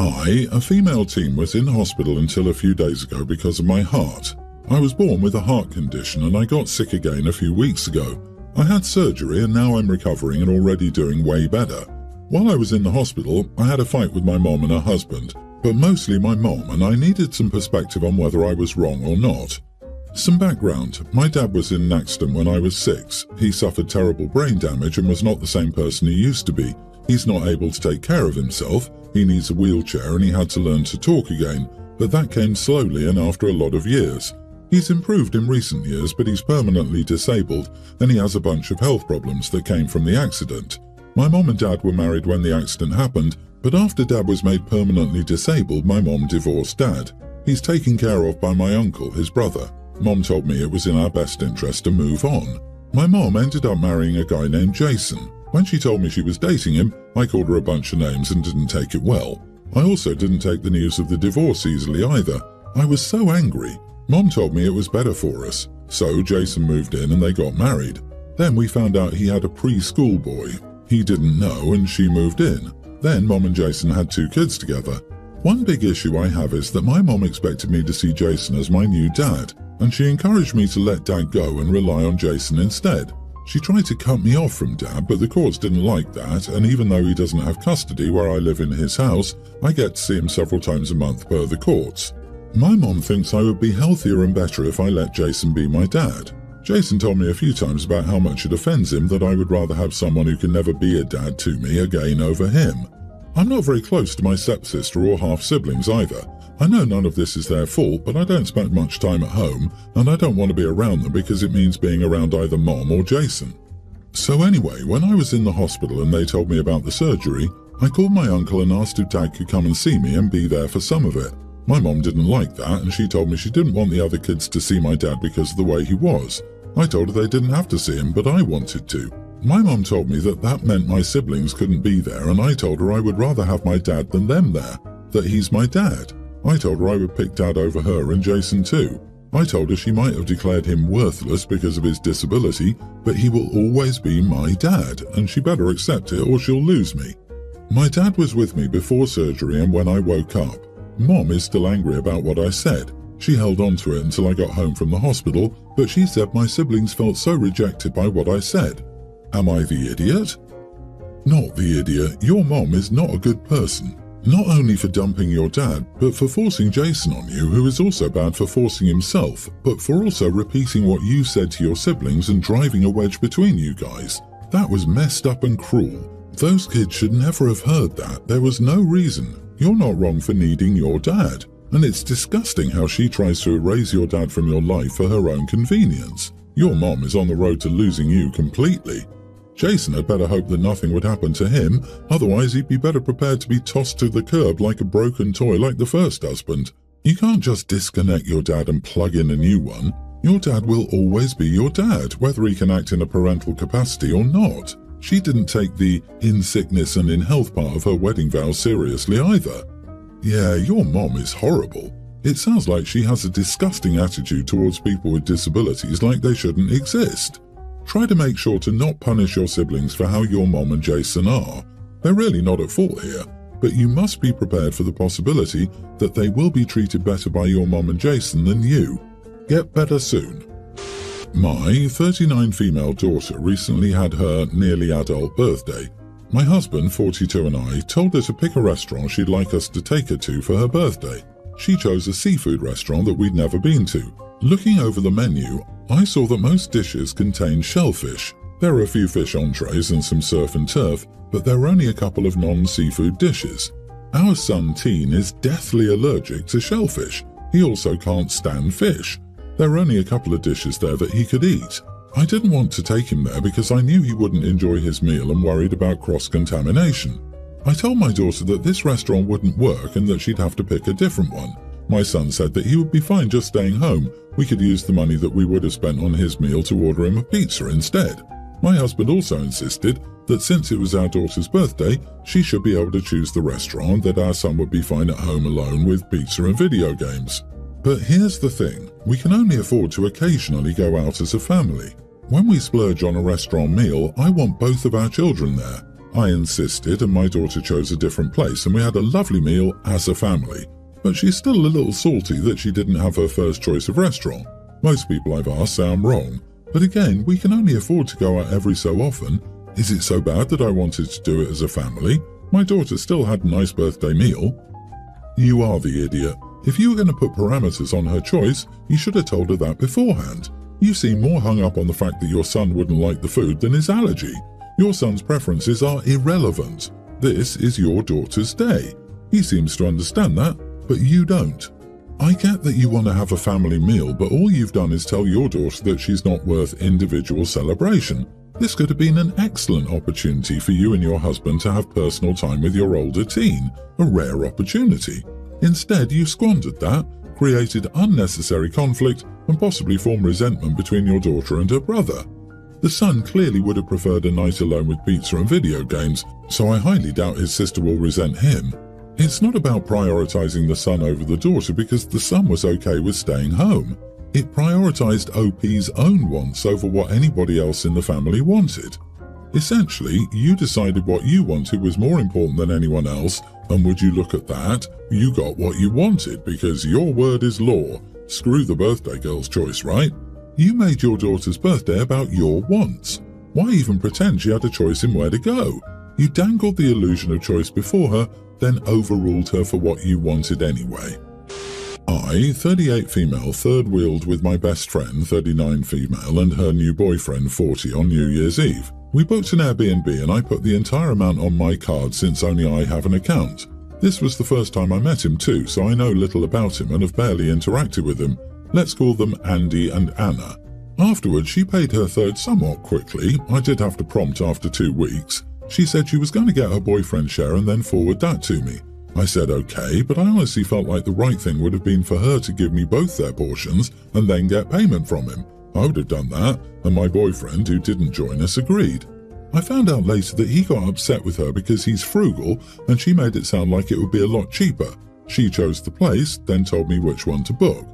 A female teen, was in hospital until a few days ago because of my heart. I was born with a heart condition and I got sick again a few weeks ago. I had surgery and now I'm recovering and already doing way better. While I was in the hospital, I had a fight with my mom and her husband, but mostly my mom, and I needed some perspective on whether I was wrong or not. Some background. My dad was in an accident when I was 6. He suffered terrible brain damage and was not the same person he used to be. He's not able to take care of himself. He needs a wheelchair and he had to learn to talk again, but that came slowly and after a lot of years. He's improved in recent years, but he's permanently disabled and he has a bunch of health problems that came from the accident. My mom and dad were married when the accident happened, but after dad was made permanently disabled, my mom divorced dad. He's taken care of by my uncle, his brother. Mom told me it was in our best interest to move on. My mom ended up marrying a guy named Jason. When she told me she was dating him, I called her a bunch of names and didn't take it well. I also didn't take the news of the divorce easily either. I was so angry. Mom told me it was better for us. So Jason moved in and they got married. Then we found out he had a preschool boy. He didn't know and she moved in. Then Mom and Jason had 2 kids together. One big issue I have is that my mom expected me to see Jason as my new dad, and she encouraged me to let dad go and rely on Jason instead. She tried to cut me off from dad, but the courts didn't like that, and even though he doesn't have custody where I live in his house, I get to see him several times a month per the courts. My mom thinks I would be healthier and better if I let Jason be my dad. Jason told me a few times about how much it offends him that I would rather have someone who can never be a dad to me again over him. I'm not very close to my stepsister or half-siblings either. I know none of this is their fault, but I don't spend much time at home, and I don't want to be around them because it means being around either Mom or Jason. So anyway, when I was in the hospital and they told me about the surgery, I called my uncle and asked if Dad could come and see me and be there for some of it. My mom didn't like that, and she told me she didn't want the other kids to see my dad because of the way he was. I told her they didn't have to see him, but I wanted to. My mom told me that that meant my siblings couldn't be there, and I told her I would rather have my dad than them there, that he's my dad. I told her I would pick Dad over her and Jason too. I told her she might have declared him worthless because of his disability, but he will always be my dad, and she better accept it or she'll lose me. My dad was with me before surgery and when I woke up. Mom is still angry about what I said. She held on to it until I got home from the hospital, but she said my siblings felt so rejected by what I said. Am I the idiot? Not the idiot. Your mom is not a good person. Not only for dumping your dad, but for forcing Jason on you, who is also bad for forcing himself, but for also repeating what you said to your siblings and driving a wedge between you guys. That was messed up and cruel. Those kids should never have heard that. There was no reason. You're not wrong for needing your dad. And it's disgusting how she tries to erase your dad from your life for her own convenience. Your mom is on the road to losing you completely. Jason had better hope that nothing would happen to him, otherwise he'd be better prepared to be tossed to the curb like a broken toy like the first husband. You can't just disconnect your dad and plug in a new one. Your dad will always be your dad, whether he can act in a parental capacity or not. She didn't take the in sickness and in health part of her wedding vows seriously either. Yeah, your mom is horrible. It sounds like she has a disgusting attitude towards people with disabilities like they shouldn't exist. Try to make sure to not punish your siblings for how your mom and Jason are. They're really not at fault here, but you must be prepared for the possibility that they will be treated better by your mom and Jason than you. Get better soon. My 39 female daughter recently had her nearly adult birthday. My husband, 42, and I told her to pick a restaurant she'd like us to take her to for her birthday. She chose a seafood restaurant that we'd never been to. Looking over the menu, I saw that most dishes contain shellfish. There are a few fish entrees and some surf and turf, but there are only a couple of non-seafood dishes. Our son Teen is deathly allergic to shellfish. He also can't stand fish. There are only a couple of dishes there that he could eat. I didn't want to take him there because I knew he wouldn't enjoy his meal and worried about cross-contamination. I told my daughter that this restaurant wouldn't work and that she'd have to pick a different one. My son said that he would be fine just staying home. We could use the money that we would have spent on his meal to order him a pizza instead. My husband also insisted that since it was our daughter's birthday, she should be able to choose the restaurant, that our son would be fine at home alone with pizza and video games. But here's the thing, we can only afford to occasionally go out as a family. When we splurge on a restaurant meal, I want both of our children there. I insisted and my daughter chose a different place and we had a lovely meal as a family. But she's still a little salty that she didn't have her first choice of restaurant. Most people I've asked say I'm wrong. But again, we can only afford to go out every so often. Is it so bad that I wanted to do it as a family? My daughter still had a nice birthday meal. You are the idiot. If you were going to put parameters on her choice, you should have told her that beforehand. You seem more hung up on the fact that your son wouldn't like the food than his allergy. Your son's preferences are irrelevant. This is your daughter's day. He seems to understand that, but you don't. I get that you want to have a family meal, but all you've done is tell your daughter that she's not worth individual celebration. This could have been an excellent opportunity for you and your husband to have personal time with your older teen, a rare opportunity. Instead, you squandered that, created unnecessary conflict, and possibly formed resentment between your daughter and her brother. The son clearly would have preferred a night alone with pizza and video games, so I highly doubt his sister will resent him. It's not about prioritizing the son over the daughter because the son was okay with staying home. It prioritized OP's own wants over what anybody else in the family wanted. Essentially, you decided what you wanted was more important than anyone else, and would you look at that, you got what you wanted because your word is law. Screw the birthday girl's choice, right? You made your daughter's birthday about your wants. Why even pretend she had a choice in where to go? You dangled the illusion of choice before her, then overruled her for what you wanted anyway. I, 38 female, third-wheeled with my best friend, 39 female, and her new boyfriend, 40, on New Year's Eve. We booked an Airbnb and I put the entire amount on my card since only I have an account. This was the first time I met him too, so I know little about him and have barely interacted with him. Let's call them Andy and Anna. Afterwards, she paid her third somewhat quickly. I did have to prompt after 2 weeks. She said she was going to get her boyfriend's share and then forward that to me. I said okay, but I honestly felt like the right thing would have been for her to give me both their portions and then get payment from him. I would have done that, and my boyfriend, who didn't join us, agreed. I found out later that he got upset with her because he's frugal and she made it sound like it would be a lot cheaper. She chose the place, then told me which one to book.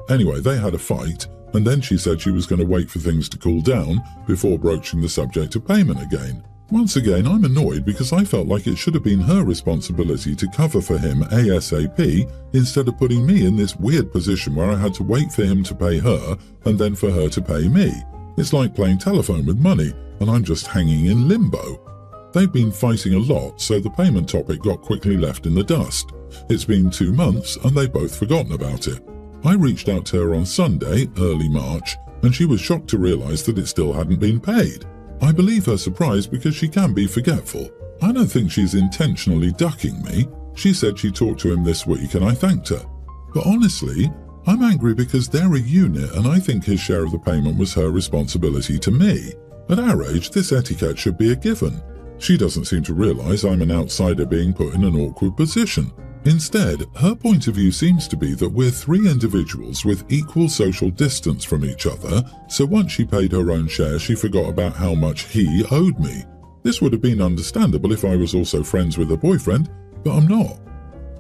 Anyway, they had a fight, and then she said she was going to wait for things to cool down before broaching the subject of payment again. Once again, I'm annoyed because I felt like it should have been her responsibility to cover for him ASAP instead of putting me in this weird position where I had to wait for him to pay her and then for her to pay me. It's like playing telephone with money, and I'm just hanging in limbo. They've been fighting a lot, so the payment topic got quickly left in the dust. It's been 2 months, and they've both forgotten about it. I reached out to her on Sunday, early March, and she was shocked to realize that it still hadn't been paid. I believe her surprise because she can be forgetful. I don't think she's intentionally ducking me. She said she talked to him this week and I thanked her. But honestly, I'm angry because they're a unit and I think his share of the payment was her responsibility to me. At our age, this etiquette should be a given. She doesn't seem to realize I'm an outsider being put in an awkward position. Instead, her point of view seems to be that we're 3 individuals with equal social distance from each other, so once she paid her own share, she forgot about how much he owed me. This would have been understandable if I was also friends with her boyfriend, but I'm not.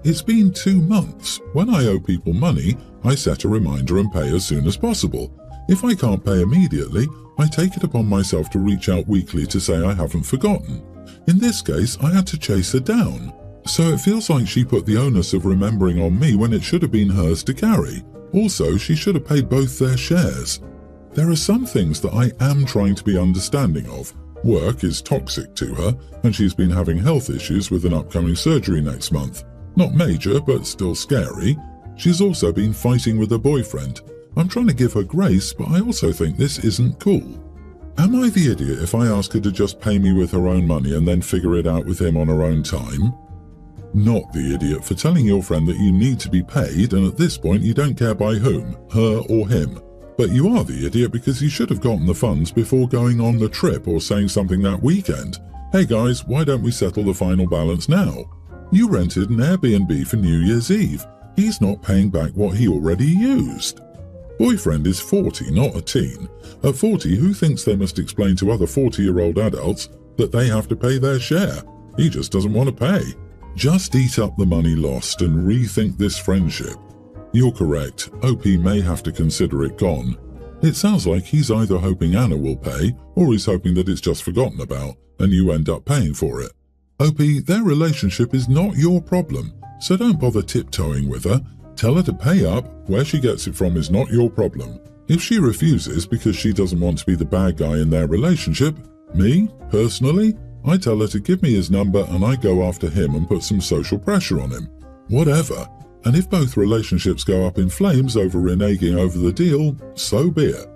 It's been 2 months. When I owe people money, I set a reminder and pay as soon as possible. If I can't pay immediately, I take it upon myself to reach out weekly to say I haven't forgotten. In this case, I had to chase her down. So it feels like she put the onus of remembering on me when it should have been hers to carry. Also, she should have paid both their shares. There are some things that I am trying to be understanding of. Work is toxic to her, and she's been having health issues with an upcoming surgery next month. Not major, but still scary. She's also been fighting with her boyfriend. I'm trying to give her grace, but I also think this isn't cool. Am I the idiot if I ask her to just pay me with her own money and then figure it out with him on her own time? Not the idiot for telling your friend that you need to be paid and at this point you don't care by whom, her or him. But you are the idiot because you should have gotten the funds before going on the trip or saying something that weekend. Hey guys, why don't we settle the final balance now? You rented an Airbnb for New Year's Eve. He's not paying back what he already used. Boyfriend is 40, not a teen. At 40, who thinks they must explain to other 40-year-old adults that they have to pay their share? He just doesn't want to pay. Just eat up the money lost and rethink this friendship. You're correct, OP may have to consider it gone. It sounds like he's either hoping Anna will pay or he's hoping that it's just forgotten about. and you end up paying for it. OP, their relationship is not your problem, so don't bother tiptoeing with her. Tell her to pay up. Where she gets it from is not your problem. If she refuses because she doesn't want to be the bad guy in their relationship, me, personally, I tell her to give me his number and I go after him and put some social pressure on him. Whatever. And if both relationships go up in flames over reneging over the deal, so be it.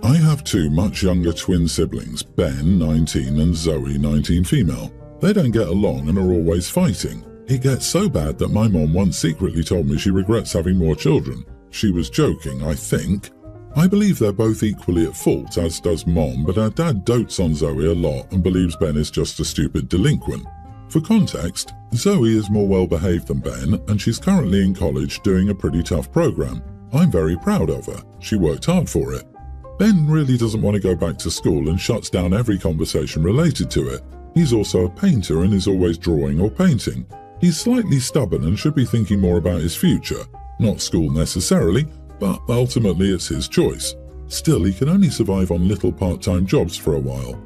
I have two much younger twin siblings, Ben, 19, and Zoe, 19 female. They don't get along and are always fighting. It gets so bad that my mom once secretly told me she regrets having more children. She was joking, I think. I believe they're both equally at fault, as does Mom, but our dad dotes on Zoe a lot and believes Ben is just a stupid delinquent. For context, Zoe is more well-behaved than Ben, and she's currently in college doing a pretty tough program. I'm very proud of her. She worked hard for it. Ben really doesn't want to go back to school and shuts down every conversation related to it. He's also a painter and is always drawing or painting. He's slightly stubborn and should be thinking more about his future. Not school necessarily, but ultimately it's his choice. Still, he can only survive on little part-time jobs for a while.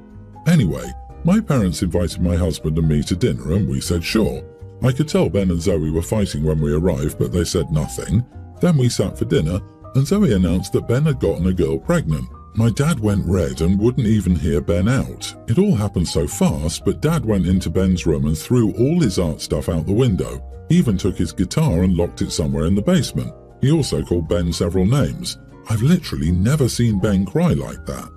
Anyway, my parents invited my husband and me to dinner and we said sure. I could tell Ben and Zoe were fighting when we arrived, but they said nothing. Then we sat for dinner and Zoe announced that Ben had gotten a girl pregnant. My dad went red and wouldn't even hear Ben out. It all happened so fast, but Dad went into Ben's room and threw all his art stuff out the window. He even took his guitar and locked it somewhere in the basement. He also called Ben several names. I've literally never seen Ben cry like that.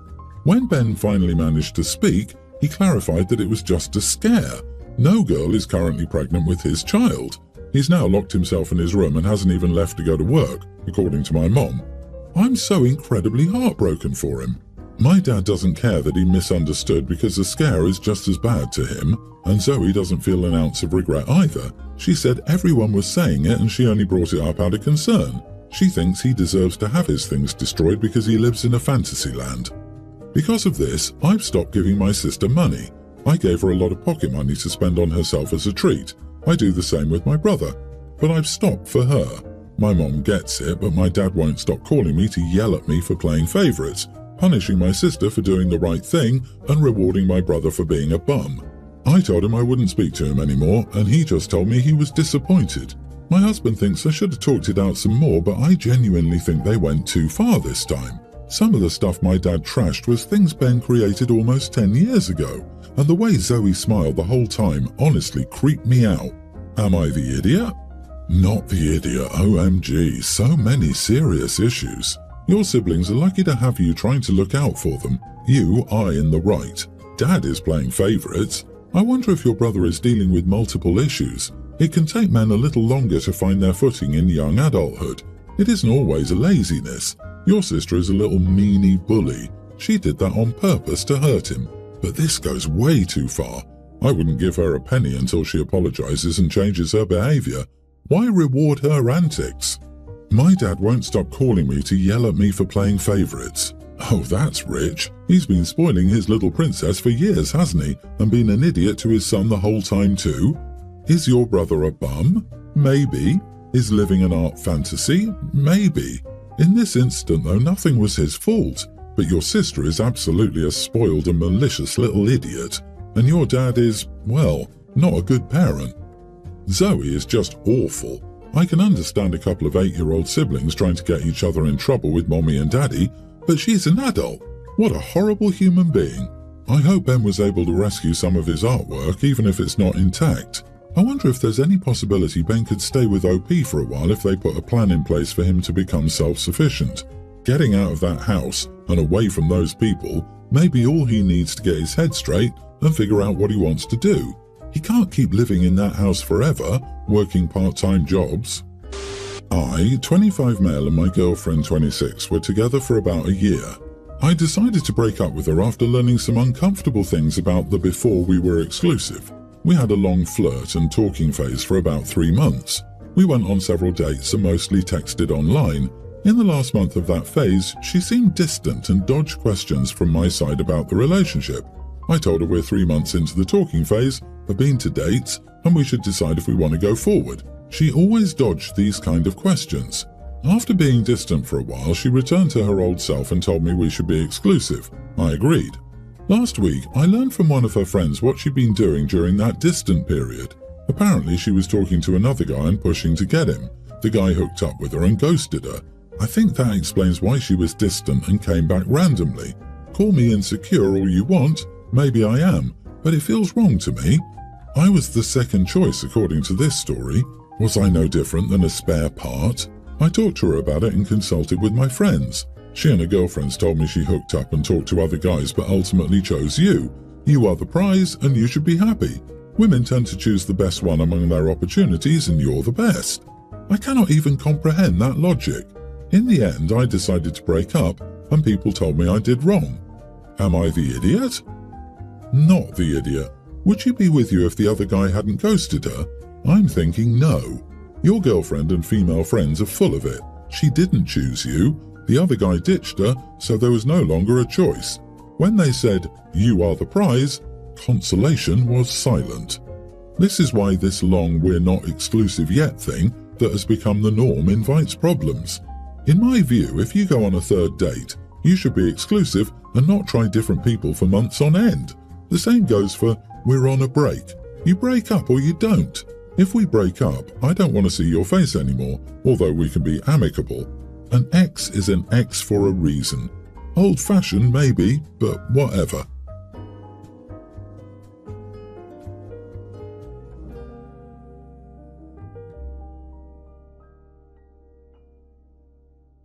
When Ben finally managed to speak, he clarified that it was just a scare. No girl is currently pregnant with his child. He's now locked himself in his room and hasn't even left to go to work, according to my mom. I'm so incredibly heartbroken for him. My dad doesn't care that he misunderstood because the scare is just as bad to him, and Zoe doesn't feel an ounce of regret either. She said everyone was saying it and she only brought it up out of concern. She thinks he deserves to have his things destroyed because he lives in a fantasy land. Because of this, I've stopped giving my sister money. I gave her a lot of pocket money to spend on herself as a treat. I do the same with my brother, but I've stopped for her. My mom gets it, but my dad won't stop calling me to yell at me for playing favourites, punishing my sister for doing the right thing and rewarding my brother for being a bum. I told him I wouldn't speak to him anymore, and he just told me he was disappointed. My husband thinks I should have talked it out some more, but I genuinely think they went too far this time. Some of the stuff my dad trashed was things Ben created almost 10 years ago, and the way Zoe smiled the whole time honestly creeped me out. Am I the idiot? Not the idiot, OMG, so many serious issues. Your siblings are lucky to have you trying to look out for them. You are in the right. Dad is playing favourites. I wonder if your brother is dealing with multiple issues. It can take men a little longer to find their footing in young adulthood. It isn't always a laziness. Your sister is a little meanie bully. She did that on purpose to hurt him. But this goes way too far. I wouldn't give her a penny until she apologises and changes her behaviour. Why reward her antics? My dad won't stop calling me to yell at me for playing favourites. Oh, that's rich. He's been spoiling his little princess for years, hasn't he? And been an idiot to his son the whole time too? Is your brother a bum? Maybe. Is living an art fantasy? Maybe. In this instant, though, nothing was his fault. But your sister is absolutely a spoiled and malicious little idiot. And your dad is, well, not a good parent. Zoe is just awful. I can understand a couple of 8-year-old siblings trying to get each other in trouble with mommy and daddy, but she's an adult. What a horrible human being. I hope Ben was able to rescue some of his artwork, even if it's not intact. I wonder if there's any possibility Ben could stay with OP for a while if they put a plan in place for him to become self-sufficient. Getting out of that house and away from those people may be all he needs to get his head straight and figure out what he wants to do. He can't keep living in that house forever, working part-time jobs. I, 25 male, and my girlfriend, 26, were together for about a year. I decided to break up with her after learning some uncomfortable things about the before we were exclusive. We had a long flirt and talking phase for about 3 months. We went on several dates and mostly texted online. In the last month of that phase, she seemed distant and dodged questions from my side about the relationship. I told her we're 3 months into the talking phase, have been to dates, and we should decide if we want to go forward. She always dodged these kind of questions. After being distant for a while, she returned to her old self and told me we should be exclusive. I agreed. Last week, I learned from one of her friends what she'd been doing during that distant period. Apparently, she was talking to another guy and pushing to get him. The guy hooked up with her and ghosted her. I think that explains why she was distant and came back randomly. Call me insecure all you want, maybe I am, but it feels wrong to me. I was the second choice according to this story. Was I no different than a spare part? I talked to her about it and consulted with my friends. She and her girlfriends told me she hooked up and talked to other guys but ultimately chose you. You are the prize and you should be happy. Women tend to choose the best one among their opportunities and you're the best. I cannot even comprehend that logic. In the end, I decided to break up and people told me I did wrong. Am I the idiot? Not the idiot. Would she be with you if the other guy hadn't ghosted her? I'm thinking no. Your girlfriend and female friends are full of it. She didn't choose you. The other guy ditched her, so there was no longer a choice. When they said, "You are the prize," consolation was silent. This is why this long "we're not exclusive yet" thing that has become the norm invites problems. In my view, if you go on a third date, you should be exclusive and not try different people for months on end. The same goes for "we're on a break." You break up or you don't. If we break up, I don't want to see your face anymore, although we can be amicable. An ex is an ex for a reason. Old-fashioned maybe, but whatever.